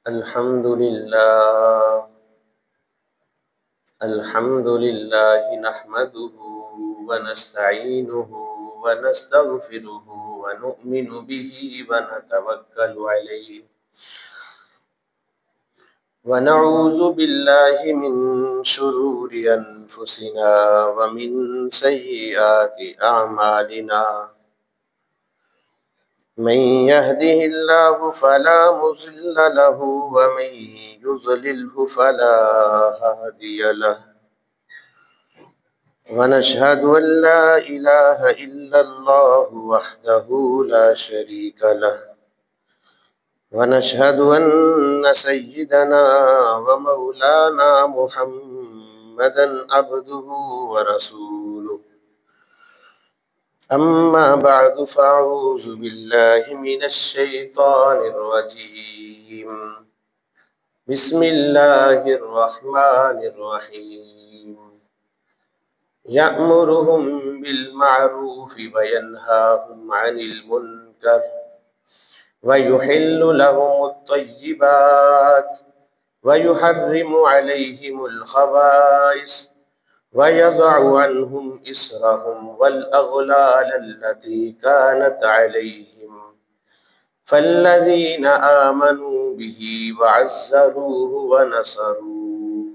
الحمد للہ نحمده ونستعینه ونستغفره ونؤمن به ونتوکل علیہ ونعوذ باللہ من شرور انفسنا ومن سیئات اعمالنا من يهده الله فلا مضل له ومن يضلله فلا هادي له ونشهد أن لا إله إلا الله وحده لا شريك له ونشهد أن سيدنا ومولانا محمدا عبده ورسوله أما بعد فأعوذ بالله من الشيطان الرجيم بسم الله الرحمن الرحيم يأمرهم بالمعروف وينهاهم عن المنكر ويحل لهم الطيبات ويحرم عليهم الخبائث ويضع عنهم إصرهم والأغلال التي كانت عليهم فالذين آمنوا به وعزروه ونصروه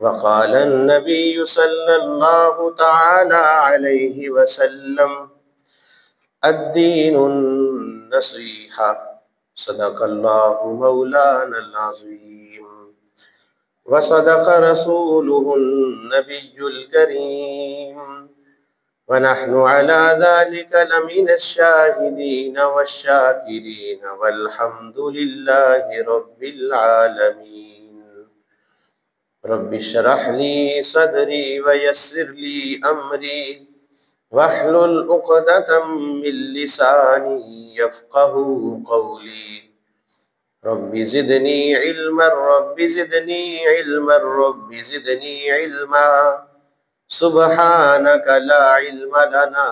وقال النبي صلى الله تعالى عليه وسلم الدين النصيحة صدق الله مولانا العظيم وصدق رسوله النبي الكريم ونحن على ذلك لمن الشاهدين والشاكرين والحمد لله رب العالمين رب اشرح لي صدري ويسر لي أمري واحلل عقدة من لساني يفقه قولي رب زدني علما رب زدني علما رب زدني علما سبحانك لا علم لنا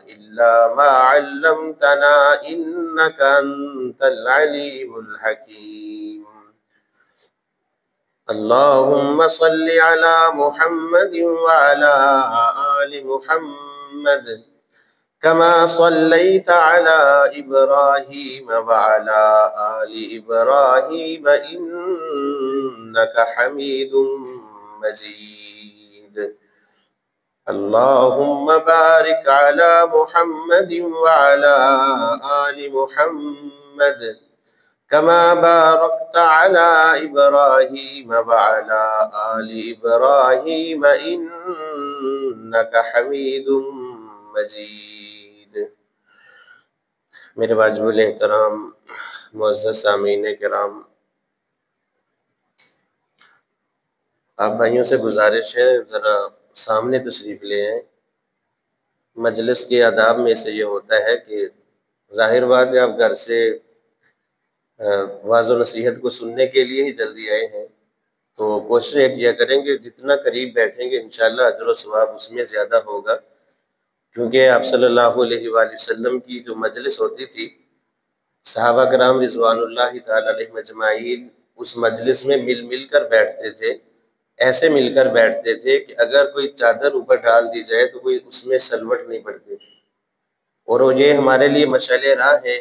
إلا ما علمتنا إنك أنت العليم الحكيم اللهم صل على محمد وعلى آل محمد كما صليت على إبراهيم وعلى آل إبراهيم إنك حميد مجيد اللهم بارك على محمد وعلى آل محمد كما باركت على إبراهيم وعلى آل إبراهيم إنك حميد مجيد میرے واجب الاحترام معزز سامعین کرام، آپ بھائیوں سے گزارش ہے ذرا سامنے تشریف لے آئیں۔ مجلس کے آداب میں سے یہ ہوتا ہے کہ ظاہر بات ہے آپ گھر سے واعظ و نصیحت کو سننے کے لیے ہی جلدی آئے ہیں، تو کوشش کیا کریں کہ جتنا قریب بیٹھیں گے انشاءاللہ اجر و ثواب اس میں زیادہ ہوگا، کیونکہ آپ صلی اللہ علیہ وآلہ وسلم کی جو مجلس ہوتی تھی، صحابہ کرام رضوان اللہ تعالی علیہ مجمعین اس مجلس میں مل مل کر بیٹھتے تھے، ایسے مل کر بیٹھتے تھے کہ اگر کوئی چادر اوپر ڈال دی جائے تو کوئی اس میں سلوٹ نہیں پڑتی تھی، اور یہ ہمارے لیے مشعل راہ ہے،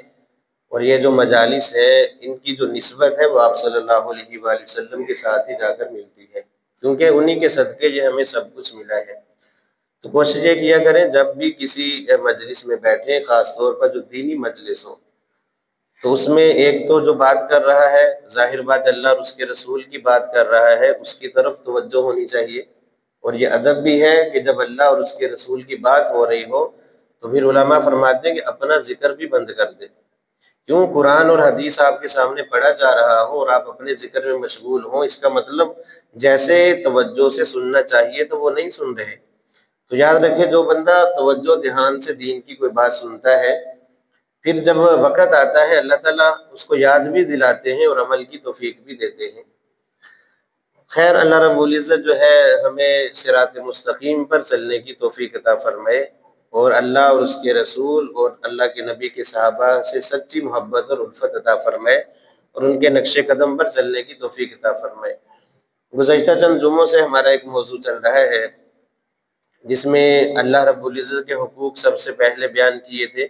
اور یہ جو مجالس ہے ان کی جو نسبت ہے وہ آپ صلی اللہ علیہ وآلہ وسلم کے ساتھ ہی جا کر ملتی ہے، کیونکہ انہی کے صدقے یہ ہمیں سب کچھ ملا ہے۔ تو کوشش یہ کیا کریں جب بھی کسی مجلس میں بیٹھیں، خاص طور پر جو دینی مجلس ہو، تو اس میں ایک تو جو بات کر رہا ہے ظاہر بات اللہ اور اس کے رسول کی بات کر رہا ہے، اس کی طرف توجہ ہونی چاہیے، اور یہ ادب بھی ہے کہ جب اللہ اور اس کے رسول کی بات ہو رہی ہو تو پھر علماء فرماتے ہیں کہ اپنا ذکر بھی بند کر دیں، کیوں قرآن اور حدیث آپ کے سامنے پڑھا جا رہا ہو اور آپ اپنے ذکر میں مشغول ہوں، اس کا مطلب جیسے توجہ سے سننا چاہیے تو وہ نہیں سن رہے۔ تو یاد رکھیں جو بندہ توجہ دھیان سے دین کی کوئی بات سنتا ہے، پھر جب وقت آتا ہے اللہ تعالیٰ اس کو یاد بھی دلاتے ہیں اور عمل کی توفیق بھی دیتے ہیں۔ خیر، اللہ رب العزت جو ہے ہمیں صراط مستقیم پر چلنے کی توفیق عطا فرمائے، اور اللہ اور اس کے رسول اور اللہ کے نبی کے صحابہ سے سچی محبت اور الفت عطا فرمائے، اور ان کے نقش قدم پر چلنے کی توفیق عطا فرمائے۔ گزشتہ چند جمعوں سے ہمارا ایک موضوع چل رہا ہے جس میں اللہ رب العزت کے حقوق سب سے پہلے بیان کیے تھے،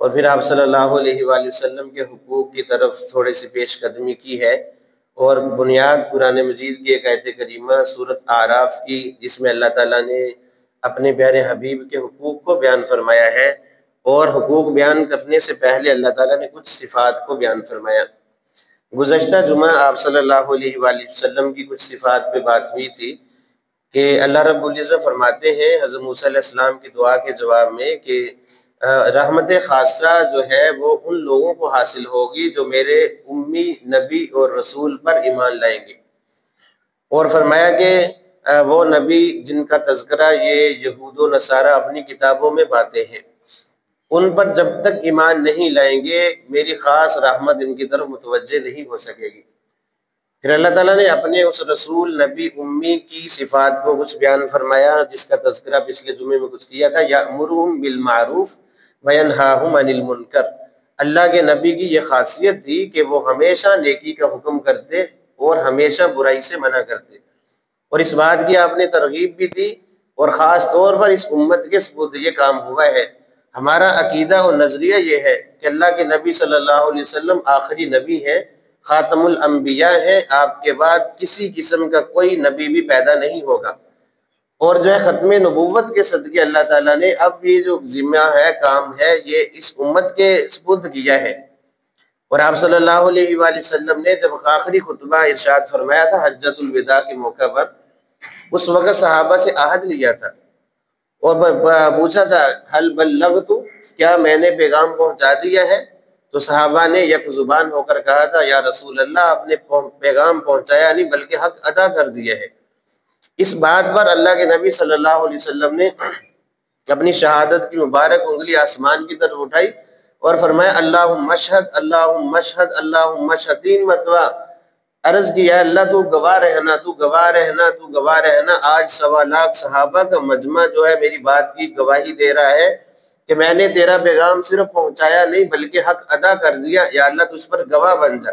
اور پھر آپ صلی اللہ علیہ وآلہ وسلم کے حقوق کی طرف تھوڑی سی پیش قدمی کی ہے، اور بنیاد قرآن مجید کی ایک آیت کریمہ سورۃ اعراف کی، جس میں اللہ تعالیٰ نے اپنے پیارے حبیب کے حقوق کو بیان فرمایا ہے، اور حقوق بیان کرنے سے پہلے اللہ تعالیٰ نے کچھ صفات کو بیان فرمایا۔ گزشتہ جمعہ آپ صلی اللہ علیہ وآلہ وسلم کی کچھ صفات پہ بات ہوئی تھی کہ اللہ رب العزت فرماتے ہیں حضرت موسیٰ علیہ السلام کی دعا کے جواب میں کہ رحمت خاصہ جو ہے وہ ان لوگوں کو حاصل ہوگی جو میرے امی نبی اور رسول پر ایمان لائیں گے، اور فرمایا کہ وہ نبی جن کا تذکرہ یہ یہود و نصارہ اپنی کتابوں میں پاتے ہیں، ان پر جب تک ایمان نہیں لائیں گے میری خاص رحمت ان کی طرف متوجہ نہیں ہو سکے گی۔ پھر اللہ تعالیٰ نے اپنے اس رسول نبی امی کی صفات کو کچھ بیان فرمایا، جس کا تذکرہ پچھلے جمعے میں کچھ کیا تھا، یأمرہم بالمعروف وینہاہم عن المنکر۔ اللہ کے نبی کی یہ خاصیت تھی کہ وہ ہمیشہ نیکی کا حکم کرتے اور ہمیشہ برائی سے منع کرتے، اور اس بات کی آپ نے ترغیب بھی دی، اور خاص طور پر اس امت کے سپرد یہ کام ہوا ہے۔ ہمارا عقیدہ اور نظریہ یہ ہے کہ اللہ کے نبی صلی اللہ علیہ وسلم آخری نبی ہے، خاتم الانبیاء ہے، آپ کے بعد کسی قسم کا کوئی نبی بھی پیدا نہیں ہوگا، اور جو ہے ختم نبوت کے صدقے اللہ تعالیٰ نے اب یہ جو ذمہ ہے، کام ہے، یہ اس امت کے سپرد کیا ہے۔ اور آپ صلی اللہ علیہ وآلہ وسلم نے جب آخری خطبہ ارشاد فرمایا تھا حجۃ الوداع کے موقع پر، اس وقت صحابہ سے عہد لیا تھا اور پوچھا تھا حل بلغت، کیا میں نے پیغام پہنچا دیا ہے؟ تو صحابہ نے یک زبان ہو کر کہا تھا یا رسول اللہ، آپ نے پیغام پہنچایا نہیں بلکہ حق ادا کر دیا ہے۔ اس بات پر اللہ کے نبی صلی اللہ علیہ وسلم نے اپنی شہادت کی مبارک انگلی آسمان کی طرف اٹھائی اور فرمایا اللہم اشہد اللہم اشہد اللہم اشہد، 3 مرتبہ عرض کیا اللہ تو گواہ رہنا، تو گواہ رہنا، تو گواہ رہنا۔ آج 1.25 لاکھ صحابہ کا مجمع جو ہے میری بات کی گواہی دے رہا ہے کہ میں نے تیرا پیغام صرف پہنچایا نہیں بلکہ حق ادا کر دیا، یا اللہ تو اس پر گواہ بن جا۔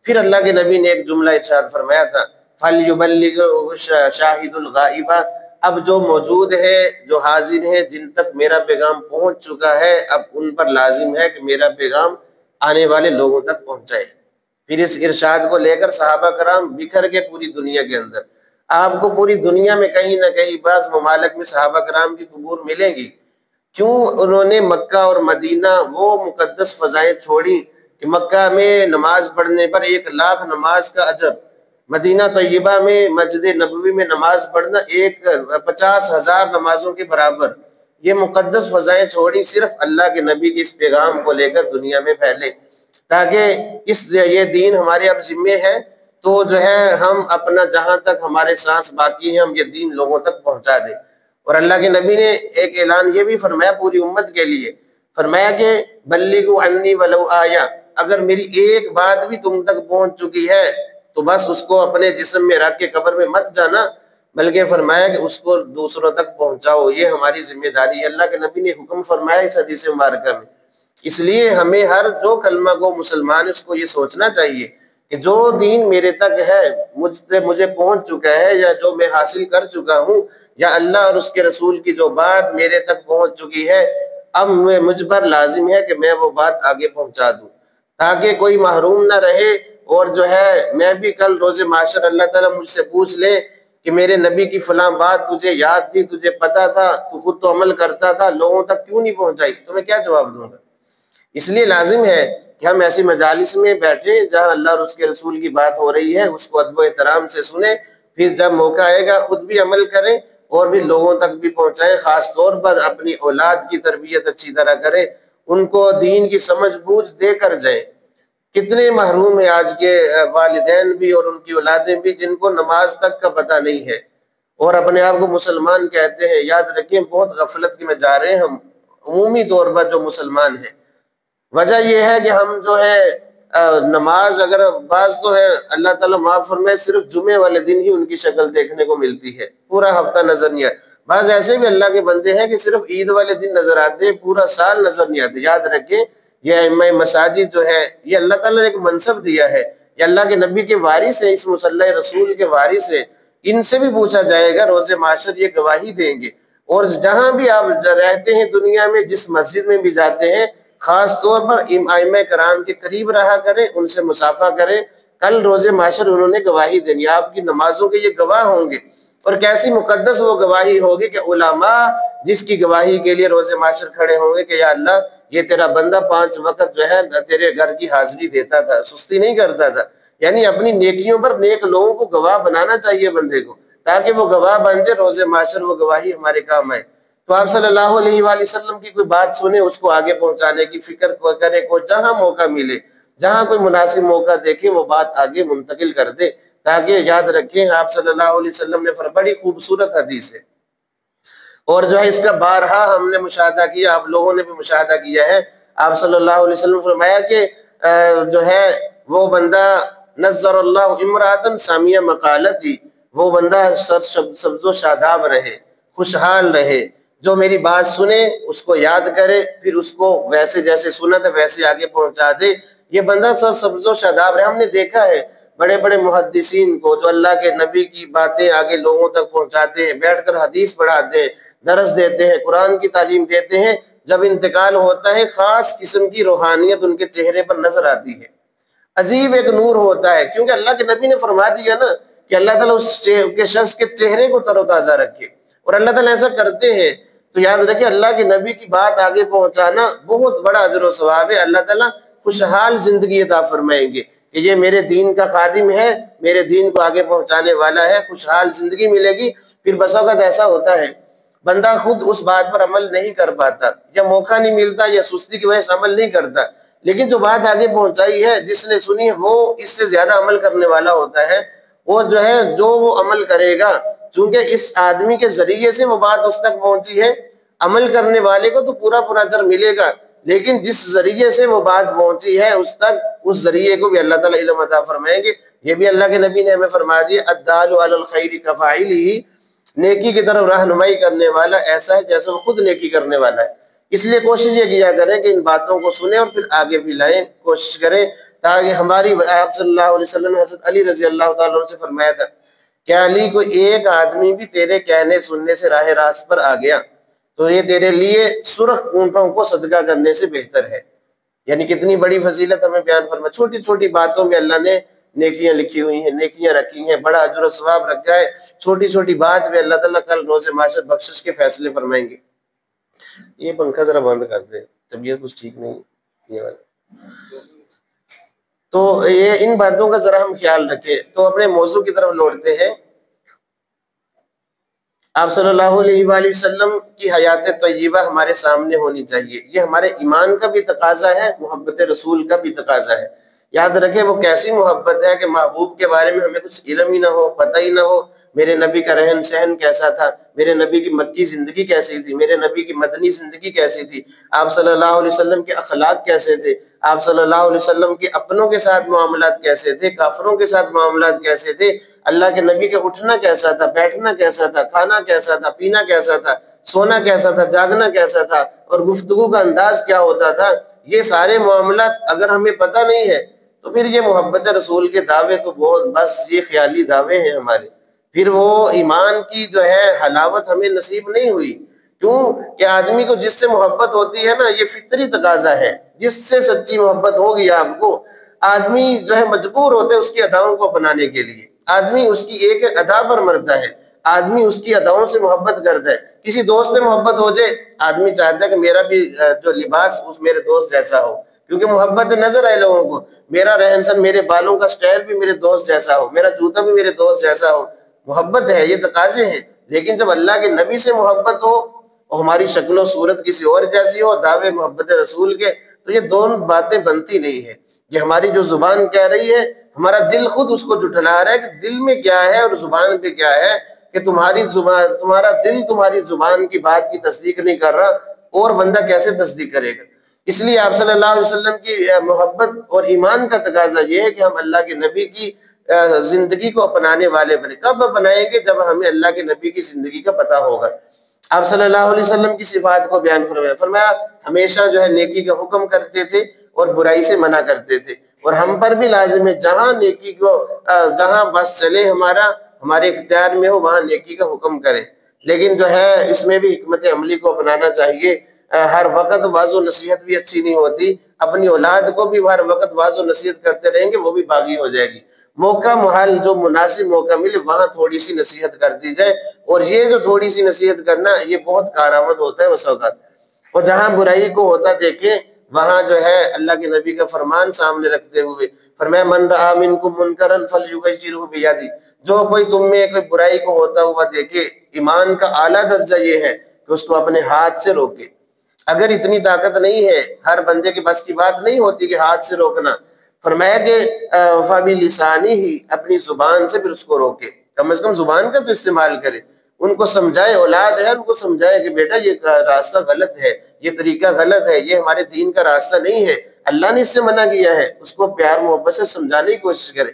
پھر اللہ کے نبی نے ایک جملہ ارشاد فرمایا تھا فَلْيُبَلِّغْ شَاهِدُ الْغَائِبَ، اب جو موجود ہے، جو حاضر ہیں، جن تک میرا پیغام پہنچ چکا ہے، اب ان پر لازم ہے کہ میرا پیغام آنے والے لوگوں تک پہنچائے۔ پھر اس ارشاد کو لے کر صحابہ کرام بکھر کے پوری دنیا کے اندر، آپ کو پوری دنیا میں کہیں نہ کہیں بعض ممالک میں صحابہ کرام کی قبور ملیں گی۔ کیوں انہوں نے مکہ اور مدینہ وہ مقدس فضائیں چھوڑی کہ مکہ میں نماز پڑھنے پر 1 لاکھ نماز کا اجر، مدینہ طیبہ میں مسجد نبوی میں نماز پڑھنا 50,000 نمازوں کے برابر، یہ مقدس فضائیں چھوڑی صرف اللہ کے نبی کے اس پیغام کو لے کر دنیا میں پھیلے، تاکہ یہ دین ہمارے اب ذمے ہے، تو جو ہے ہم اپنا جہاں تک ہمارے سانس باقی ہے ہم یہ دین لوگوں تک پہنچا دیں۔ اور اللہ کے نبی نے ایک اعلان یہ بھی فرمایا پوری امت کے لیے، فرمایا کہ بلغوا عنی ولو آیا، اگر میری ایک بات بھی تم تک پہنچ چکی ہے تو بس اس کو اپنے جسم میں رکھ کے قبر میں مت جانا، بلکہ فرمایا کہ اس کو دوسروں تک پہنچاؤ، یہ ہماری ذمہ داری ہے۔ اللہ کے نبی نے حکم فرمایا اس حدیث مبارکہ میں۔ اس لیے ہمیں ہر جو کلمہ کو مسلمان اس کو یہ سوچنا چاہیے کہ جو دین میرے تک ہے، مجھے پہنچ چکا ہے، یا جو میں حاصل کر چکا ہوں، یا اللہ اور اس کے رسول کی جو بات میرے تک پہنچ چکی ہے، اب مجھ پر لازم ہے کہ میں وہ بات آگے پہنچا دوں، تاکہ کوئی محروم نہ رہے، اور جو ہے میں بھی کل روز محشر اللہ تعالیٰ مجھ سے پوچھ لے کہ میرے نبی کی فلاں بات تجھے یاد تھی، تجھے پتا تھا، تو خود تو عمل کرتا تھا، لوگوں تک کیوں نہیں پہنچائی، تو میں کیا جواب دوں گا؟ اس لیے لازم ہے کہ ہم ایسی مجالس میں بیٹھیں جہاں اللہ اور اس کے رسول کی بات ہو رہی ہے، اس کو ادب و احترام سے سنیں، پھر جب موقع آئے گا خود بھی عمل کریں اور بھی لوگوں تک بھی پہنچائیں، خاص طور پر اپنی اولاد کی تربیت اچھی طرح کریں، ان کو دین کی سمجھ بوجھ دے کر جائیں۔ کتنے محروم ہیں آج کے والدین بھی اور ان کی اولادیں بھی جن کو نماز تک کا پتہ نہیں ہے اور اپنے آپ کو مسلمان کہتے ہیں۔ یاد رکھیں بہت غفلت میں جا رہے ہیں ہم عمومی طور پر جو مسلمان ہیں۔ وجہ یہ ہے کہ ہم جو ہے نماز، اگر بعض تو ہے اللہ تعالیٰ معاف فرمائے صرف جمعے والے دن ہی ان کی شکل دیکھنے کو ملتی ہے، پورا ہفتہ نظر نہیں آتا۔ بعض ایسے بھی اللہ کے بندے ہیں کہ صرف عید والے دن نظر آتے ہیں، پورا سال نظر نہیں آتے۔ یاد رکھیں یہ ائمہ مساجد جو ہے یہ اللہ تعالیٰ نے ایک منصب دیا ہے، یہ اللہ کے نبی کے وارث ہیں، اس مصلی رسول کے وارث ہیں، ان سے بھی پوچھا جائے گا روز محشر، یہ گواہی دیں گے۔ اور جہاں بھی آپ رہتے ہیں دنیا میں، جس مسجد میں بھی جاتے ہیں، خاص طور پر ائمہ کرام کے قریب رہا کریں، ان سے مصافحہ کریں، کل روز محشر انہوں نے گواہی دینی، آپ کی نمازوں کے یہ گواہ ہوں گے۔ اور کیسی مقدس وہ گواہی ہوگی کہ علماء جس کی گواہی کے لیے روز محشر کھڑے ہوں گے کہ یا اللہ یہ تیرا بندہ 5 وقت جو ہے تیرے گھر کی حاضری دیتا تھا، سستی نہیں کرتا تھا، یعنی اپنی نیکیوں پر نیک لوگوں کو گواہ بنانا چاہیے بندے کو، تاکہ وہ گواہ بن جائے، روز محشر وہ گواہی ہمارے کام آئے۔ تو آپ صلی اللہ علیہ وآلہ وسلم کی کوئی بات سنیں، اس کو آگے پہنچانے کی فکر کرے، کو جہاں موقع ملے، جہاں کوئی مناسب موقع دیکھے، وہ بات آگے منتقل کر دے، تاکہ یاد رکھیں آپ صلی اللہ علیہ وسلم نے بڑی خوبصورت حدیث ہے، اور جو ہے اس کا بارہا ہم نے مشاہدہ کیا، آپ لوگوں نے بھی مشاہدہ کیا ہے۔ آپ صلی اللہ علیہ وسلم نے فرمایا کہ جو ہے وہ بندہ نظر اللہ امراۃ سامیہ مقالتی، وہ بندہ سبز و شاداب رہے، خوشحال رہے، جو میری بات سنے، اس کو یاد کرے، پھر اس کو ویسے جیسے سنا تھا ویسے آگے پہنچا دے، یہ بندہ سبز و شاداب رہے۔ ہم نے دیکھا ہے بڑے بڑے محدثین کو جو اللہ کے نبی کی باتیں آگے لوگوں تک پہنچاتے ہیں، بیٹھ کر حدیث پڑھاتے ہیں، درس دیتے ہیں، قرآن کی تعلیم دیتے ہیں، جب انتقال ہوتا ہے خاص قسم کی روحانیت ان کے چہرے پر نظر آتی ہے، عجیب ایک نور ہوتا ہے، کیونکہ اللہ کے نبی نے فرما دیا نا کہ اللہ تعالیٰ اس کے شخص کے چہرے کو تر و تازہ رکھے، اور اللہ تعالیٰ ایسا کرتے ہیں۔ تو یاد رکھیں اللہ کے نبی کی بات آگے پہنچانا بہت بڑا اجر و ثواب ہے، اللہ تعالیٰ خوشحال زندگی عطا فرمائیں گے کہ یہ میرے دین کا خادم ہے، میرے دین کو آگے پہنچانے والا ہے، خوشحال زندگی ملے گی۔ پھر بس اوقات ایسا ہوتا ہے بندہ خود اس بات پر عمل نہیں کر پاتا، یا موقع نہیں ملتا، یا سستی کی وجہ سے عمل نہیں کرتا، لیکن جو بات آگے پہنچائی ہے جس نے سنی ہے وہ اس سے زیادہ عمل کرنے والا ہوتا ہے، وہ جو ہے جو وہ عمل کرے گا، چونکہ اس آدمی کے ذریعے سے وہ بات اس تک پہنچی ہے، عمل کرنے والے کو تو پورا پورا اجر ملے گا، لیکن جس ذریعے سے وہ بات پہنچی ہے اس تک، اس ذریعے کو بھی اللہ تعالیٰ علم عطا فرمائیں گے۔ یہ بھی اللہ کے نبی نے ہمیں فرما دیا الدال علی الخیر کفاعلہ، نیکی کی طرف رہنمائی کرنے والا ایسا ہے جیسے وہ خود نیکی کرنے والا ہے۔ اس لیے کوشش یہ کیا کریں کہ ان باتوں کو سنیں اور پھر آگے بھی لائیں، کوشش کریں تاکہ ہماری، آپ صلی اللہ علیہ وسلم نے حضرت علی رضی اللہ تعالیٰ عنہ سے فرمایا تھا کہ علی کو ایک آدمی بھی تیرے کہنے سننے سے راہ راست پر آ گیا تو یہ تیرے لیے سرخ اونٹوں کو صدقہ کرنے سے بہتر ہے۔ یعنی کتنی بڑی فضیلت ہمیں بیان فرما، چھوٹی چھوٹی باتوں میں اللہ نے نیکیاں لکھی ہوئی ہیں، نیکیاں رکھی ہیں، بڑا اجر و ثواب رکھا ہے، چھوٹی چھوٹی بات میں اللہ تعالیٰ کل روز محشر بخشش کے فیصلے فرمائیں گے۔ یہ پنکھا ذرا بند کر دے، طبیعت کچھ ٹھیک نہیں یہ والا۔ تو یہ ان باتوں کا ذرا ہم خیال رکھیں۔ تو اپنے موضوع کی طرف لوٹتے ہیں۔ آپ صلی اللہ علیہ وآلہ وسلم کی حیات طیبہ ہمارے سامنے ہونی چاہیے، یہ ہمارے ایمان کا بھی تقاضا ہے، محبت رسول کا بھی تقاضا ہے۔ یاد رکھیں وہ کیسی محبت ہے کہ محبوب کے بارے میں ہمیں کچھ علم ہی نہ ہو، پتہ ہی نہ ہو، میرے نبی کا رہن سہن کیسا تھا، میرے نبی کی مکی زندگی کیسی تھی، میرے نبی کی مدنی زندگی کیسی تھی، آپ صلی اللہ علیہ وسلم کے اخلاق کیسے تھے، آپ صلی اللہ علیہ وسلم کے اپنوں کے ساتھ معاملات کیسے تھے، کافروں کے ساتھ معاملات کیسے تھے، اللہ کے نبی کا اٹھنا کیسا تھا، بیٹھنا کیسا تھا، کھانا کیسا تھا، پینا کیسا تھا، سونا کیسا تھا، جاگنا کیسا تھا، اور گفتگو کا انداز کیا ہوتا تھا، یہ سارے معاملات اگر ہمیں پتہ نہیں ہے تو پھر یہ محبت رسول کے دعوے تو بہت بس یہ خیالی دعوے ہیں ہمارے، پھر وہ ایمان کی جو ہے حلاوت ہمیں نصیب نہیں ہوئی۔ کیوں کہ آدمی کو جس سے محبت ہوتی ہے نا، یہ فطری تقاضا ہے، جس سے سچی محبت ہوگی آپ کو، آدمی جو ہے مجبور ہوتے ہے اس کی اداؤں کو اپنانے کے لیے، آدمی اس کی ایک ایک ادا پر مرتا ہے، آدمی اس کی اداؤں سے محبت کرتا ہے۔ کسی دوست سے محبت ہو جائے، آدمی چاہتا ہے کہ میرا بھی جو لباس اس میرے دوست جیسا ہو، کیونکہ محبت نظر آئے لوگوں کو، میرا رہن سہن، میرے بالوں کا سٹائل بھی میرے دوست جیسا ہو، میرا جوتا بھی میرے دوست جیسا ہو، محبت ہے، یہ تقاضے ہیں۔ لیکن جب اللہ کے نبی سے محبت ہو اور ہماری شکل و صورت کسی اور جیسی ہو، دعوے محبت رسول کے، تو یہ دونوں باتیں بنتی نہیں ہیں۔ یہ ہماری جو زبان کہہ رہی ہے، ہمارا دل خود اس کو جھٹلا رہا ہے کہ دل میں کیا ہے اور زبان پہ کیا ہے، کہ تمہاری زبان، تمہارا دل تمہاری زبان کی بات کی تصدیق نہیں کر رہا، اور بندہ کیسے تصدیق کرے گا؟ اس لیے آپ صلی اللہ علیہ وسلم کی محبت اور ایمان کا تقاضا یہ ہے کہ ہم اللہ کے نبی کی زندگی کو اپنانے والے بنے۔ کب اپنائیں گے؟ جب ہمیں اللہ کے نبی کی زندگی کا پتہ ہوگا۔ آپ صلی اللہ علیہ وسلم کی صفات کو بیان فرمایا، فرمایا ہمیشہ جو ہے نیکی کا حکم کرتے تھے اور برائی سے منع کرتے تھے، اور ہم پر بھی لازم ہے جہاں نیکی کو جہاں بس چلے ہمارے اختیار میں ہو وہاں نیکی کا حکم کریں، لیکن جو ہے اس میں بھی حکمت عملی کو اپنانا چاہیے۔ ہر وقت واعظ و نصیحت بھی اچھی نہیں ہوتی، اپنی اولاد کو بھی ہر وقت واعظ و نصیحت کرتے رہیں گے وہ بھی باغی ہو جائے گی۔ موقع محل جو مناسب موقع ملے وہاں تھوڑی سی نصیحت کر دی جائے، اور یہ جو تھوڑی سی نصیحت کرنا یہ بہت کارآمد ہوتا ہے بس اوقات۔ اور جہاں برائی کو ہوتا دیکھیں وہاں جو ہے اللہ کے نبی کا فرمان سامنے رکھتے ہوئے فرمایا من رأى منکم منکرا فلیغیرہ بیدہ، جو کوئی تم میں کوئی برائی کو ہوتا ہوا دیکھے، ایمان کا اعلیٰ درجہ یہ ہے کہ اس کو اپنے ہاتھ سے روکے۔ اگر اتنی طاقت نہیں ہے، ہر بندے کے بس کی بات نہیں ہوتی کہ ہاتھ سے روکنا، فرمایا کہ فبلسانہ، اپنی زبان سے پھر اس کو روکے، کم از کم زبان کا تو استعمال کرے، ان کو سمجھائے، اولاد ہے ان کو سمجھائے کہ بیٹا یہ راستہ غلط ہے، یہ طریقہ غلط ہے، یہ ہمارے دین کا راستہ نہیں ہے، اللہ نے اس سے منع کیا ہے، اس کو پیار محبت سے سمجھانے کی کوشش کرے۔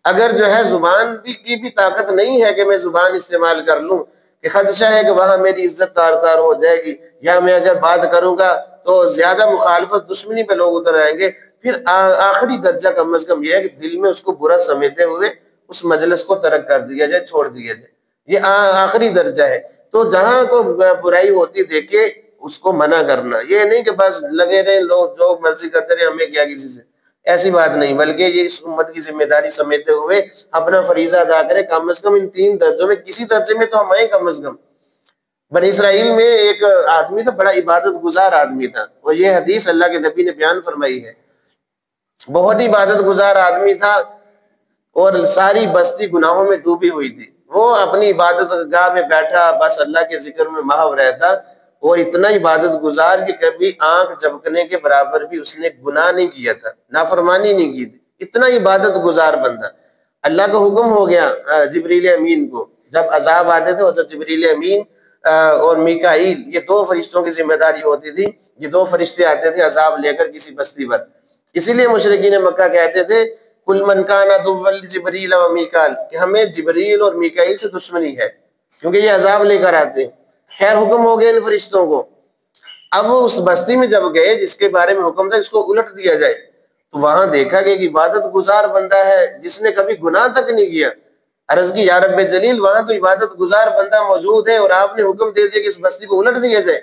اگر جو ہے زبان کی بھی طاقت نہیں ہے کہ میں زبان استعمال کر لوں، کہ خدشہ ہے کہ وہاں میری عزت تار تار ہو جائے گی، یا میں اگر بات کروں گا تو زیادہ مخالفت دشمنی پہ لوگ اتر آئیں گے، پھر آخری درجہ کم از کم یہ ہے کہ دل میں اس کو برا سمجھتے ہوئے اس مجلس کو ترک کر دیا جائے، چھوڑ دیا جائے، یہ آخری درجہ ہے۔ تو جہاں کو برائی ہوتی دیکھے اس کو منع کرنا، یہ نہیں کہ بس لگے رہے لوگ جو مرضی کرتے رہے ہمیں کیا کسی سے، ایسی بات نہیں، بلکہ یہ اس امت کی ذمہ داری سمجھتے ہوئے اپنا فریضہ ادا کرے، کم از کم ان 3 درجوں میں کسی درجے میں تو ہم آئیں کم از کم۔ بنی اسرائیل میں ایک آدمی تھا، بڑا عبادت گزار آدمی تھا، اور یہ حدیث اللہ کے نبی نے بیان فرمائی ہے، بہت عبادت گزار آدمی تھا اور ساری بستی گناہوں میں ڈوبی ہوئی تھی، وہ اپنی عبادت گاہ میں بیٹھا بس اللہ کے ذکر میں محو رہتا، اور اتنا عبادت گزار کہ کبھی آنکھ جھپکنے کے برابر بھی اس نے گناہ نہیں کیا تھا، نافرمانی نہیں کی تھی، اتنا عبادت گزار بندہ۔ اللہ کا حکم ہو گیا جبریل امین کو، جب عذاب آتے تھے حضرت جبریل امین اور میکائیل، یہ 2 فرشتوں کی ذمہ داری ہوتی تھی، یہ 2 فرشتے آتے تھے عذاب لے کر کسی بستی پر۔ اسی لیے مشرکین مکہ کہتے تھے کل من کان عدوا لجبریل و میکائیل، کہ ہمیں جبریل اور میکائیل سے دشمنی ہے کیونکہ یہ عذاب لے کر آتے ہیں۔ خیر حکم ہو گیا ان فرشتوں کو، اب وہ اس بستی میں جب گئے جس کے بارے میں حکم تھا اس کو الٹ دیا جائے، تو وہاں دیکھا کہ ایک عبادت گزار بندہ ہے جس نے کبھی گناہ تک نہیں کیا، عرض کی یا رب جلیل وہاں تو عبادت گزار بندہ موجود ہے اور آپ نے حکم دے دیا کہ اس بستی کو الٹ دیا جائے۔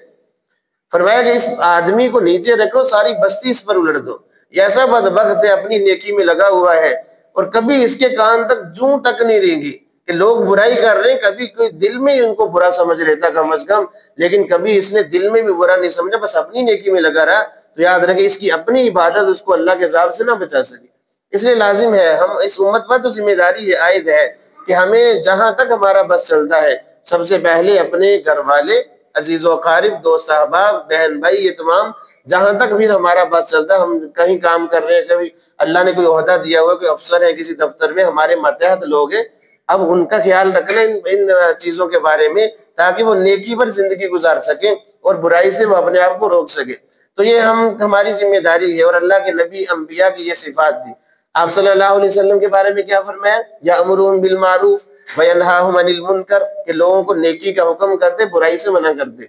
فرمایا کہ اس آدمی کو نیچے رکھو، ساری بستی اس پر الٹ دو، یہ ایسا بدبخت ہے اپنی نیکی میں لگا ہوا ہے اور کبھی اس کے کان تک جوں تک نہیں رہیں گی کہ لوگ برائی کر رہے ہیں، کبھی کوئی دل میں ہی ان کو برا سمجھ لیتا کم از کم، لیکن کبھی اس نے دل میں بھی برا نہیں سمجھا، بس اپنی نیکی میں لگا رہا، تو یاد رکھے اس کی اپنی عبادت اس کو اللہ کے عذاب سے نہ بچا سکی۔ اس لیے لازم ہے، ہم اس امت پر تو ذمہ داری ہے، عائد ہے کہ ہمیں جہاں تک ہمارا بس چلتا ہے سب سے پہلے اپنے گھر والے، عزیز و اقارب، دوست احباب، بہن بھائی، یہ تمام جہاں تک بھی ہمارا بس چلتا ہے، ہم کہیں کام کر رہے ہیں، کبھی اللہ نے کوئی عہدہ دیا ہوا، کوئی افسر ہے کسی دفتر میں، ہمارے ماتحت لوگ ہیں، اب ان کا خیال رکھنا ان چیزوں کے بارے میں تاکہ وہ نیکی پر زندگی گزار سکیں اور برائی سے وہ اپنے آپ کو روک سکے۔ تو یہ ہماری ذمہ داری ہے، اور اللہ کے نبی انبیاء کی یہ صفات تھی۔ آپ صلی اللہ علیہ وسلم کے بارے میں کیا فرمایا؟ یأمرون بالمعروف وینہاہم عن المنکر، کہ لوگوں کو نیکی کا حکم کرتے، برائی سے منع کرتے۔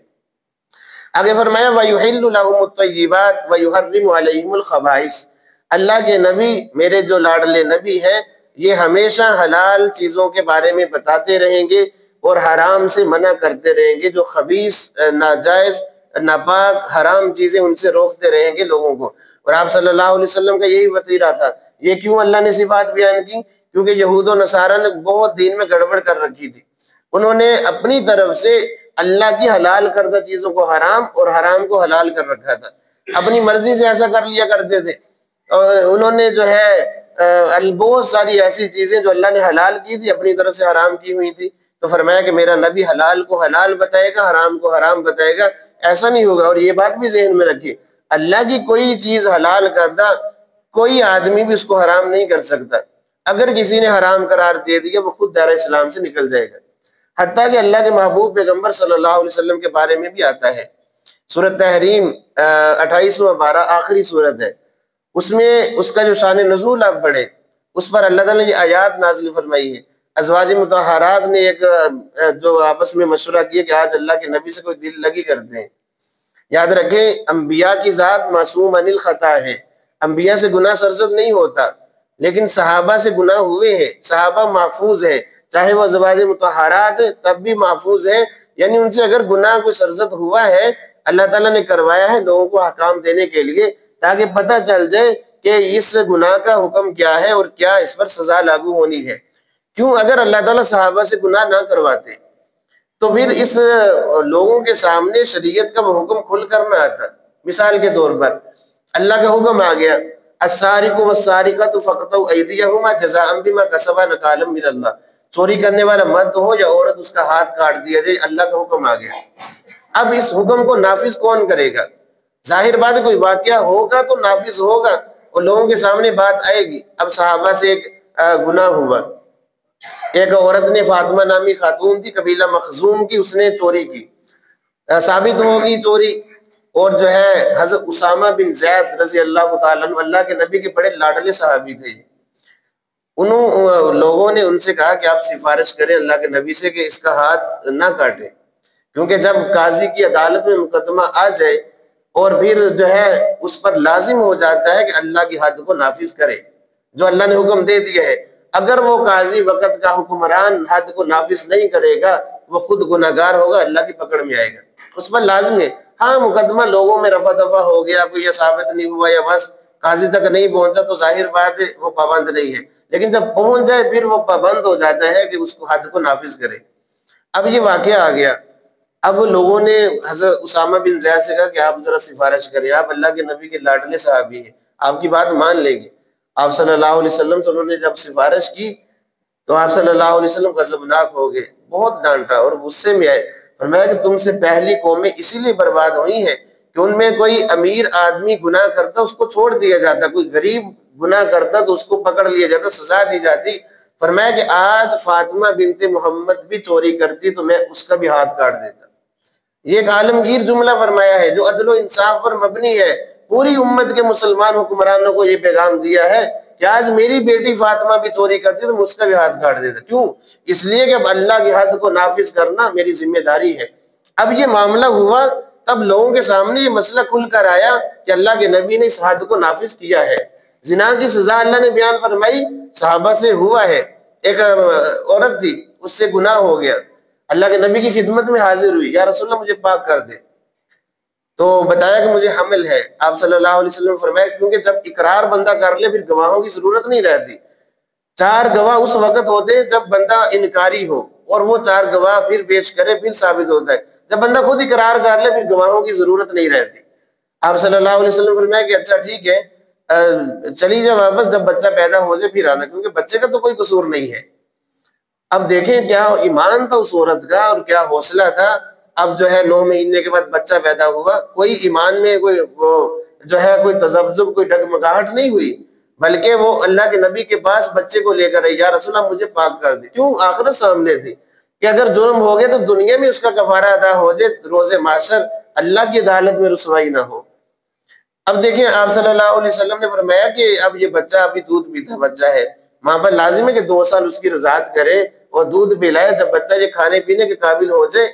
آگے فرمایا وَيُحِلُّ لَهُمُ الطَّيِّبَاتِ وَيُحَرِّمُ عَلَيْهِمُ الْخَبَائِثَ، اللہ کے نبی، میرے جو لاڈلے نبی ہیں، یہ ہمیشہ حلال چیزوں کے بارے میں بتاتے رہیں گے اور حرام سے منع کرتے رہیں گے، جو خبیث، ناجائز، ناپاک، حرام چیزیں ان سے روکتے رہیں گے لوگوں کو۔ اور آپ صلی اللہ علیہ وسلم کا یہی وطیرہ تھا۔ یہ کیوں اللہ نے صفات بیان کی؟ کیونکہ یہود و نصارہ نے بہت دین میں گڑبڑ کر رکھی تھی، انہوں نے اپنی طرف سے اللہ کی حلال کردہ چیزوں کو حرام اور حرام کو حلال کر رکھا تھا، اپنی مرضی سے ایسا کر لیا کرتے تھے، اور انہوں نے جو ہے بہت ساری ایسی چیزیں جو اللہ نے حلال کی تھی اپنی طرف سے حرام کی ہوئی تھی۔ تو فرمایا کہ میرا نبی حلال کو حلال بتائے گا، حرام کو حرام بتائے گا، ایسا نہیں ہوگا۔ اور یہ بات بھی ذہن میں رکھیے، اللہ کی کوئی چیز حلال کردہ کوئی آدمی بھی اس کو حرام نہیں کر سکتا، اگر کسی نے حرام قرار دے دیا وہ خود دائرہ اسلام سے نکل جائے گا۔ حتیٰ کہ اللہ کے محبوب پیغمبر صلی اللہ علیہ وسلم کے بارے میں بھی آتا ہے، سورۃ تحریم 28واں پارہ آخری سورت ہے، اس میں اس کا جو شان نزول آپ پڑھیں، اس پر اللہ تعالیٰ نے یہ آیات نازل فرمائی ہے۔ ازواج مطہرات نے ایک جو آپس میں مشورہ کیا کہ آج اللہ کے نبی سے کوئی دل لگی کرتے ہیں۔ یاد رکھیں انبیاء کی ذات معصوم عن الخطا ہے، انبیاء سے گناہ سرزد نہیں ہوتا، لیکن صحابہ سے گناہ ہوئے ہیں، صحابہ محفوظ ہیں، چاہے وہ ازواج مطہرات تب بھی محفوظ ہیں، یعنی ان سے اگر گناہ کوئی سرزد ہوا ہے اللہ تعالیٰ نے کروایا ہے لوگوں کو احکام دینے کے لیے، تاکہ پتہ چل جائے کہ اس گناہ کا حکم کیا ہے اور کیا اس پر سزا لاگو ہونی ہے۔ کیوں؟ اگر اللہ تعالیٰ صحابہ سے گناہ نہ کرواتے تو پھر اس لوگوں کے سامنے شریعت کا وہ حکم کھل کر نہ آتا۔ مثال کے طور پر اللہ کا حکم آ گیا السارق والسارقۃ فاقطعوا ایدیہما جزاء بما کسبا نکالا من اللہ، چوری کرنے والا مرد ہو یا عورت اس کا ہاتھ کاٹ دیا جائے، اللہ کا حکم آ گیا۔ اب اس حکم کو نافذ کون کرے گا؟ ظاہر بات ہے کوئی واقعہ ہوگا تو نافذ ہوگا اور لوگوں کے سامنے بات آئے گی۔ اب صحابہ سے ایک گناہ ہوا، ایک عورت نے فاطمہ نامی خاتون تھی قبیلہ مخزوم کی، اس نے چوری کی، ثابت ہوگی چوری، اور جو ہے حضرت اسامہ بن زید رضی اللہ تعالیٰ عنہ اللہ کے نبی کے بڑے لاڈلے صحابی تھے، انہوں لوگوں نے ان سے کہا کہ آپ سفارش کریں اللہ کے نبی سے کہ اس کا ہاتھ نہ کاٹیں، کیونکہ جب قاضی کی عدالت میں مقدمہ آ جائے اور پھر جو ہے اس پر لازم ہو جاتا ہے کہ اللہ کی حد کو نافذ کرے جو اللہ نے حکم دے دیا ہے، اگر وہ قاضی وقت کا حکمران حد کو نافذ نہیں کرے گا وہ خود گناہگار ہوگا، اللہ کی پکڑ میں آئے گا، اس پر لازم ہے۔ ہاں مقدمہ لوگوں میں رفع دفع ہو گیا، کوئی یہ ثابت نہیں ہوا یا بس قاضی تک نہیں پہنچا تو ظاہر بات ہے وہ پابند نہیں ہے، لیکن جب پہنچ جائے پھر وہ پابند ہو جاتا ہے کہ اس کو حد کو نافذ کرے۔ اب یہ واقعہ آ گیا، اب لوگوں نے حضرت اسامہ بن زید سے کہا کہ آپ ذرا سفارش کریں، آپ اللہ کے نبی کے لاڈلے صحابی ہیں، آپ کی بات مان لیں گے۔ آپ صلی اللہ علیہ وسلم سے انہوں نے جب سفارش کی تو آپ صلی اللہ علیہ وسلم غضبناک ہو گئے، بہت ڈانٹا اور غصے میں آئے، فرمایا کہ تم سے پہلی قومیں اسی لیے برباد ہوئی ہیں کہ ان میں کوئی امیر آدمی گناہ کرتا اس کو چھوڑ دیا جاتا، کوئی غریب گناہ کرتا تو اس کو پکڑ لیا جاتا، سزا دی جاتی۔ فرمایا کہ آج فاطمہ بنت محمد بھی چوری کرتی تو میں اس کا بھی ہاتھ کاٹ دیتا۔ یہ ایک عالمگیر جملہ فرمایا ہے جو عدل و انصاف پر مبنی ہے، پوری امت کے مسلمان حکمرانوں کو یہ پیغام دیا ہے کہ آج میری بیٹی فاطمہ بھی چوری کرتی تو میں اس کا بھی ہاتھ کاٹ دیتا۔ کیوں؟ اس لیے کہ اب اللہ کی حد کو نافذ کرنا میری ذمہ داری ہے۔ اب یہ معاملہ ہوا تب لوگوں کے سامنے یہ مسئلہ کھل کر آیا کہ اللہ کے نبی نے اس حد کو نافذ کیا ہے۔ زنا کی سزا اللہ نے بیان فرمائی، صحابہ سے ہوا ہے، ایک عورت تھی اس سے گناہ ہو گیا، اللہ کے نبی کی خدمت میں حاضر ہوئی، یا رسول اللہ مجھے پاک کر دے، تو بتایا کہ مجھے حمل ہے۔ آپ صلی اللہ علیہ وسلم فرمایا کیونکہ جب اقرار بندہ کر لے پھر گواہوں کی ضرورت نہیں رہتی، 4 گواہ اس وقت ہوتے جب بندہ انکاری ہو اور وہ 4 گواہ پھر پیش کرے پھر ثابت ہوتا ہے، جب بندہ خود اقرار کر لے پھر گواہوں کی ضرورت نہیں رہتی۔ آپ صلی اللہ علیہ وسلم فرمایا کہ اچھا ٹھیک ہے چلی جائے واپس، جب بچہ پیدا ہو جائے پھر آنا، کیونکہ بچے کا تو کوئی قصور نہیں ہے۔ اب دیکھیں کیا ایمان تھا اس عورت کا اور کیا حوصلہ تھا۔ اب جو ہے 9 مہینے کے بعد بچہ پیدا ہوا، کوئی ایمان میں کوئی جو ہے کوئی تذبذب کوئی ڈگمگاہٹ نہیں ہوئی، بلکہ وہ اللہ کے نبی کے پاس بچے کو لے کر آئی، یا رسول اللہ مجھے پاک کر دے۔ کیوں؟ آخرت سامنے تھی کہ اگر جرم ہو گئے تو دنیا میں اس کا کفارہ ادا ہو جائے، روز محشر اللہ کی عدالت میں رسوائی نہ ہو۔ اب دیکھیں آپ صلی اللہ علیہ وسلم نے فرمایا کہ اب یہ بچہ ابھی دودھ پیتا بچہ ہے، ماں پر لازم ہے کہ 2 سال اس کی رضاعت کرے اور دودھ پلائے، جب بچہ یہ کھانے پینے کے قابل ہو جائے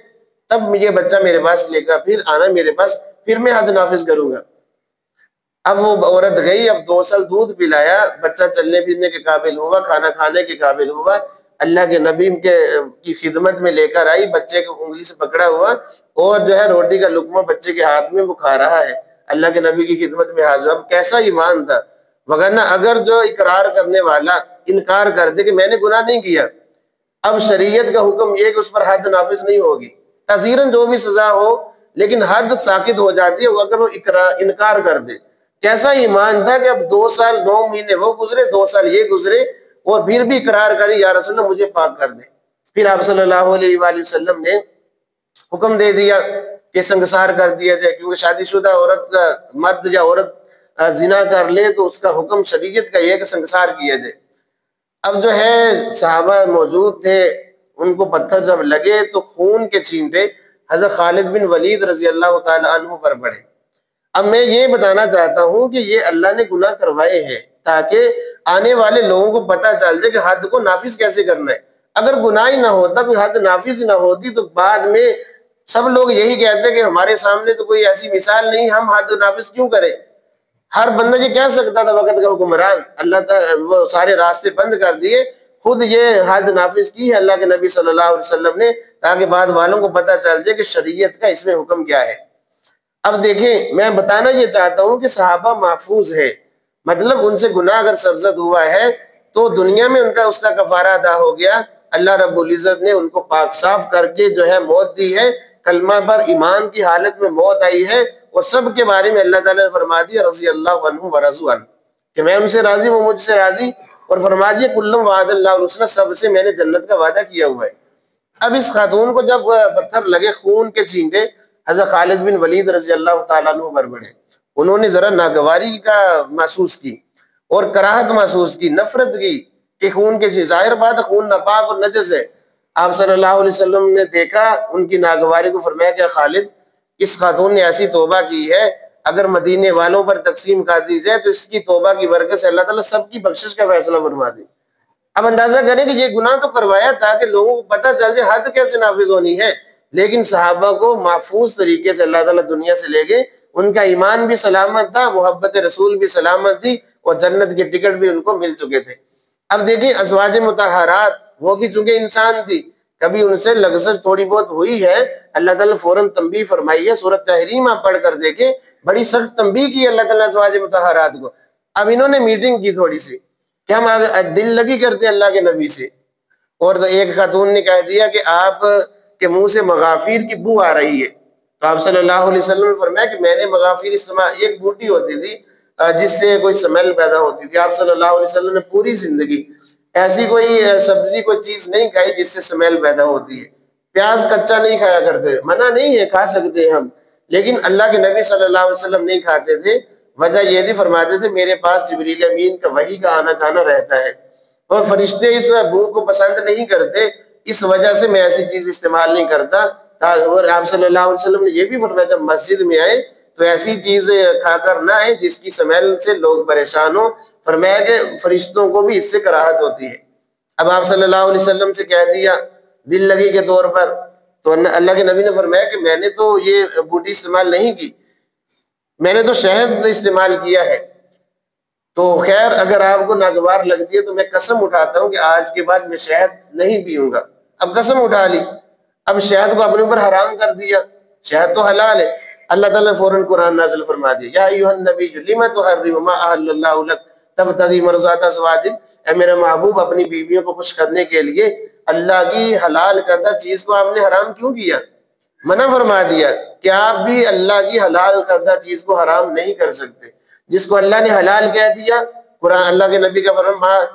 تب یہ بچہ میرے پاس لے کر پھر آنا میرے پاس، پھر میں حد نافذ کروں گا۔ اب وہ عورت گئی، اب 2 سال دودھ پلایا، بچہ چلنے پھرنے کے قابل ہوا، کھانا کھانے کے قابل ہوا، اللہ کے نبی کی خدمت میں لے کر آئی، بچے کو انگلی سے پکڑا ہوا اور جو ہے روٹی کا لقمہ بچے کے ہاتھ میں وہ کھا رہا ہے، اللہ کے نبی کی خدمت میں حاضر۔ اب کیسا ایمان تھا، وگرنہ اگر جو اقرار کرنے والا انکار کر دے کہ میں نے گناہ نہیں کیا، اب شریعت کا حکم یہ کہ اس پر حد نافذ نہیں ہوگی، تعزیراً جو بھی سزا ہو لیکن حد ساقط ہو جاتی ہے اگر وہ انکار کر دے۔ کیسا ایمان تھا کہ اب 2 سال 9 مہینے وہ گزرے، 2 سال یہ گزرے اور پھر بھی اقرار کری یا رسول اللہ مجھے پاک کر دے۔ پھر آپ صلی اللہ علیہ وآلہ وسلم نے حکم دے دیا کہ سنگسار کر دیا جائے، کیونکہ شادی شدہ عورت مرد یا عورت زنا کر لے تو اس کا حکم شریعت کا یہ ہے کہ سنگسار کیا جائے۔ اب جو ہے صحابہ موجود تھے، ان کو پتھر جب لگے تو خون کے چھینٹے حضرت خالد بن ولید رضی اللہ تعالی عنہ پر پڑے۔ اب میں یہ بتانا چاہتا ہوں کہ یہ اللہ نے گناہ کروائے ہیں تاکہ آنے والے لوگوں کو پتہ چل جائے کہ حد کو نافذ کیسے کرنا ہے۔ اگر گناہ ہی نہ ہوتا، کوئی حد نافذ نہ ہوتی، تو بعد میں سب لوگ یہی کہتے کہ ہمارے سامنے تو کوئی ایسی مثال نہیں، ہم حد نافذ کیوں کریں؟ ہر بندہ یہ کہہ سکتا تھا وقت کا حکمران، اللہ تعالیٰ وہ سارے راستے بند کر دیے، خود یہ حد نافذ کی ہے اللہ کے نبی صلی اللہ علیہ وسلم نے، تاکہ بعد والوں کو پتہ چل جائے کہ شریعت کا اس میں حکم کیا ہے۔ اب دیکھیں، میں بتانا یہ چاہتا ہوں کہ صحابہ محفوظ ہے، مطلب ان سے گناہ اگر سرزد ہوا ہے تو دنیا میں ان کا اس کا کفارہ ادا ہو گیا، اللہ رب العزت نے ان کو پاک صاف کر کے جو ہے موت دی ہے، کلمہ پر ایمان کی حالت میں موت آئی ہے، اور سب کے بارے میں اللہ تعالیٰ نے فرما دیا رضی اللہ عنہ ورضوا عنہ، کہ میں ان سے راضی، وہ مجھ سے راضی، اور فرما دیا کلم وعد اللہ الحسنی، سب سے میں نے جنت کا وعدہ کیا ہوا ہے۔ اب اس خاتون کو جب پتھر لگے، خون کے چھینٹے حضرت خالد بن ولید رضی اللہ تعالیٰ عنہ بر پڑے، انہوں نے ذرا ناگواری کا محسوس کی اور کراہت محسوس کی، نفرت کی کہ خون کے چھینٹے، ظاہر بات ہے خون ناپاک اور نجس ہے۔ آپ صلی اللہ علیہ وسلم نے دیکھا ان کی ناگواری کو، فرمایا کہ خالد، اس خاتون نے ایسی توبہ کی ہے، اگر مدینے والوں پر تقسیم کر دی جائے تو اس کی توبہ کی برکت سے اللہ تعالیٰ سب کی بخشش کا فیصلہ فرما دے۔ اب اندازہ کریں کہ یہ گناہ تو کروایا تھا کہ لوگوں کو پتہ چل جائے حد کیسے نافذ ہونی ہے، لیکن صحابہ کو محفوظ طریقے سے اللہ تعالیٰ دنیا سے لے گئے، ان کا ایمان بھی سلامت تھا، محبت رسول بھی سلامت تھی، اور جنت کے ٹکٹ بھی ان کو مل چکے تھے۔ اب دیکھیں ازواج مطہرات، وہ بھی چونکہ انسان تھی، کبھی ان سے لغزش تھوڑی بہت ہوئی ہے، اللہ تعالیٰ فوراً تنبیہ فرمائی ہے، سورۃ تحریم آپ پڑھ کر دیکھیں، بڑی سخت تنبیہ کی اللہ تعالیٰ ازواج مطہرات کو۔ اب انہوں نے میٹنگ کی تھوڑی سی کہ ہم دل لگی کرتے ہیں اللہ کے نبی سے، اور ایک خاتون نے کہہ دیا کہ آپ کے منہ سے مغافیر کی بو آ رہی ہے، تو آپ صلی اللہ علیہ وسلم نے فرمایا کہ میں نے مغافیر استعمال، ایک بوٹی ہوتی تھی جس سے کوئی سمیل پیدا ہوتی تھی، آپ صلی اللہ علیہ وسلم نے پوری زندگی ایسی کوئی سبزی کوئی چیز نہیں کھائی جس سے سمیل پیدا ہوتی ہے، پیاز کچا نہیں کھایا کرتے، منع نہیں ہے، کھا سکتے ہیں ہم، لیکن اللہ کے نبی صلی اللہ علیہ وسلم نہیں کھاتے تھے، وجہ یہ تھی، فرماتے تھے میرے پاس جبریل امین کا وحی کا آنا جانا رہتا ہے، اور فرشتے اس بو کو پسند نہیں کرتے، اس وجہ سے میں ایسی چیز استعمال نہیں کرتا۔ اور آپ صلی اللہ علیہ وسلم نے یہ بھی فرمایا جب مسجد میں آئے تو ایسی چیز کھا کر نہ آئے جس کی سمیل سے لوگ پریشان ہوں، فرمایا کہ فرشتوں کو بھی اس سے کراہت ہوتی ہے۔ اب آپ صلی اللہ علیہ وسلم سے کہہ دیا دل لگی کے طور پر، تو اللہ کے نبی نے فرمایا کہ میں نے تو یہ بوٹی استعمال نہیں کی، میں نے تو شہد استعمال کیا ہے، تو خیر اگر آپ کو ناگوار لگتی ہے تو میں قسم اٹھاتا ہوں کہ آج کے بعد میں شہد نہیں پیوں گا۔ اب قسم اٹھا لی، اب شہد کو اپنے اوپر حرام کر دیا، شہد تو حلال ہے، اللہ تعالیٰ نے فوراً قرآن نازل فرما دیا، یا ایھا النبی لم تحرم ما احل اللہ لک تبتغی مرضات ازواجک، اے میرے محبوب اپنی بیویوں کو خوش کرنے کے لیے اللہ کی حلال کردہ چیز کو آپ نے حرام کیوں کیا؟ منع فرما دیا کہ آپ بھی اللہ کی حلال کردہ چیز کو حرام نہیں کر سکتے، جس کو اللہ نے حلال کہہ دیا، قرآن اللہ کے نبی کا فرمان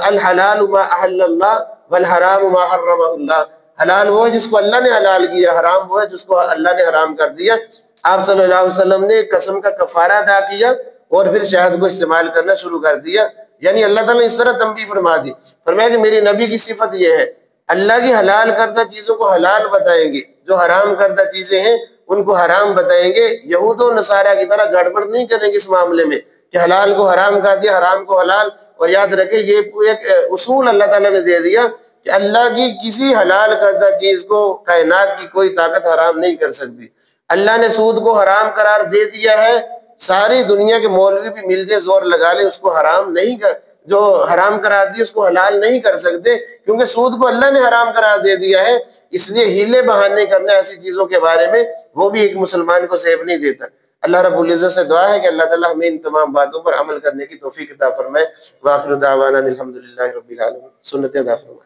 الحلال ما احل اللہ والحرام ما حرم اللہ، حلال وہ ہے جس کو اللہ نے حلال کیا، حرام وہ ہے جس کو اللہ نے حرام کر دیا۔ آپ صلی اللہ علیہ وسلم نے قسم کا کفارہ ادا کیا اور پھر شہد کو استعمال کرنا شروع کر دیا، یعنی اللہ تعالیٰ نے اس طرح تنبیہ فرما دی، فرمایا کہ میری نبی کی صفت یہ ہے، اللہ کی حلال کردہ چیزوں کو حلال بتائیں گے، جو حرام کردہ چیزیں ہیں ان کو حرام بتائیں گے، یہود و نصارہ کی طرح گڑبڑ نہیں کریں گے اس معاملے میں کہ حلال کو حرام کر دیا، حرام کو حلال۔ اور یاد رکھیں یہ ایک اصول اللہ تعالیٰ نے دے دیا کہ اللہ کی کسی حلال کردہ چیز کو کائنات کی کوئی طاقت حرام نہیں کر سکتی۔ اللہ نے سود کو حرام قرار دے دیا ہے، ساری دنیا کے مولوی بھی مل جائے زور لگا لیں اس کو حرام نہیں کر، جو حرام قرار دی اس کو حلال نہیں کر سکتے، کیونکہ سود کو اللہ نے حرام قرار دے دیا ہے، اس لیے ہیلے بہانے کرنا ایسی چیزوں کے بارے میں وہ بھی ایک مسلمان کو سیب نہیں دیتا۔ اللہ رب العزت سے دعا ہے کہ اللہ تعالیٰ ہمیں ان تمام باتوں پر عمل کرنے کی توفیق عطا فرمائے۔ وآخر دعوانا الحمدللہ رب العالمین، سنت ادا فرمائے۔